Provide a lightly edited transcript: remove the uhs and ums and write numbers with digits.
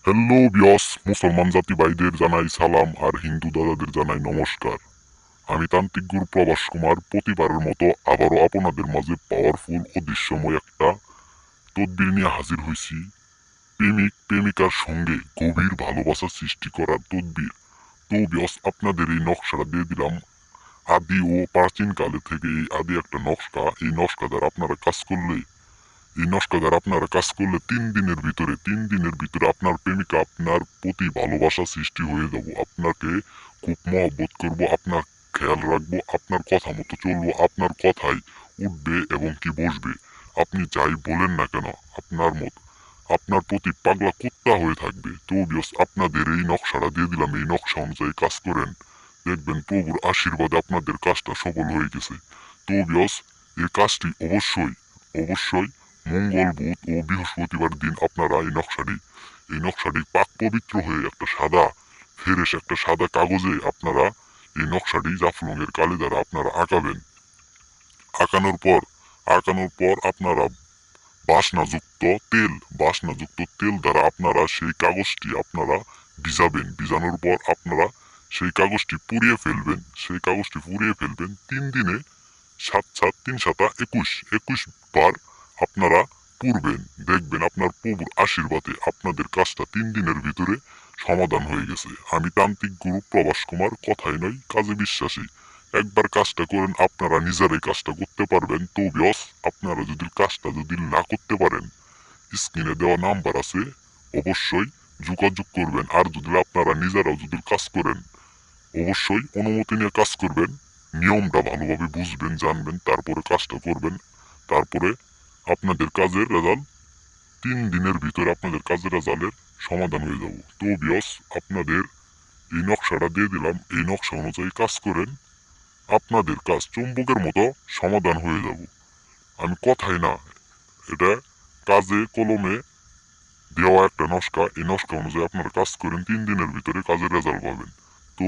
Hello বিয়স, মুসলমান জাতি ভাইদের জানাই সালাম আর হিন্দু দাদাদের জানাই নমস্কার। আমি তান্ত্রিক গুরু প্রবাস কুমার প্রতিবারের মতো আবারও আপনাদের মাঝে পাওয়ারফুল ও দৃশ্যময় একটা তদবির নিয়ে হাজির হয়েছি। প্রেমিক প্রেমিকার সঙ্গে গভীর ভালোবাসা সৃষ্টি করার তদবির। তো বিয়স, আপনাদের এই নকশাটা দিয়ে দিলাম। আদি ও প্রাচীন কালে থেকে এই আদি একটা নকশা, এই নকশা দ্বারা আপনারা কাজ করলে, এই নকশা দ্বারা আপনারা কাজ করলে 3 দিনের ভিতরে আপনার প্রেমিকা আপনার প্রতি ভালোবাসা সৃষ্টি হয়ে যাব। আপনাকে খুব মহব্বত করব, আপনার খেয়াল রাখবো, আপনার কথা মতো চলবো, আপনার কথাই উঠবে এবং কি বসবে। আপনি যাই বলেন না কেন আপনার মত আপনার প্রতি পাগলা কুত্তা হয়ে থাকবে। তো বিয়স, আপনাদের এই নকশাটা দিয়ে দিলাম, এই নকশা অনুযায়ী কাজ করেন, দেখবেন প্রভুর আশীর্বাদে আপনাদের কাজটা সফল হয়ে গেছে। তো বিয়স, এই কাজটি অবশ্যই অবশ্যই মঙ্গল, বুধ ও বৃহস্পতিবার দিন আপনারা এই নকশাটি পাক পবিত্র হয়ে একটা সাদা কাগজে আপনারা এই নকশাটি জাফলংয়ের কালি দ্বারা আপনারা আঁকাবেন। আঁকানোর পর আপনারা বাসনাযুক্ত তেল দ্বারা আপনারা সেই কাগজটি আপনারা ভিজাবেন। ভিজানোর পর আপনারা সেই কাগজটি পুড়িয়ে ফেলবেন 3 দিনে। 7 7 3 7 21 বার আপনারা পুড়বেন। দেখবেন আপনার প্রভুর আশীর্বাদে আপনাদের কাজটা 3 দিনের ভিতরে সমাধান হয়ে গেছে। আমি তান্ত্রিক গুরু প্রবাস কুমার, কথাই নয় কাজে বিশ্বাসী। একবার কাজটা করেন, আপনারা নিজেরাই কাজটা করতে পারবেন। তো বিয়স, আপনারা যদি কাজটা না করতে পারেন, স্ক্রিনে দেওয়া নাম্বার আছে, অবশ্যই যোগাযোগ করবেন। আর যদি আপনারা নিজেরাও যদি কাজ করেন, অবশ্যই অনুমতি নিয়ে কাজ করবেন, নিয়মটা ভালোভাবে বুঝবেন, জানবেন, তারপরে কাজটা করবেন। তারপরে আপনাদের কাজের রেজাল্ট 3 দিনের ভিতরে আপনাদের কাজের রেজাল্টের সমাধান হয়ে যাব। তো বিয়স, আপনাদের এই নকশাটা দিয়ে দিলাম, এই নকশা অনুযায়ী কাজ করেন, আপনাদের কাজ চুম্বকের মতো সমাধান হয়ে যাব। আমি কথাই না, এটা কাজে কলমে দেওয়া একটা নকশা। এই নকশা অনুযায়ী আপনারা কাজ করেন, 3 দিনের ভিতরে কাজের রেজাল্ট পাবেন। তো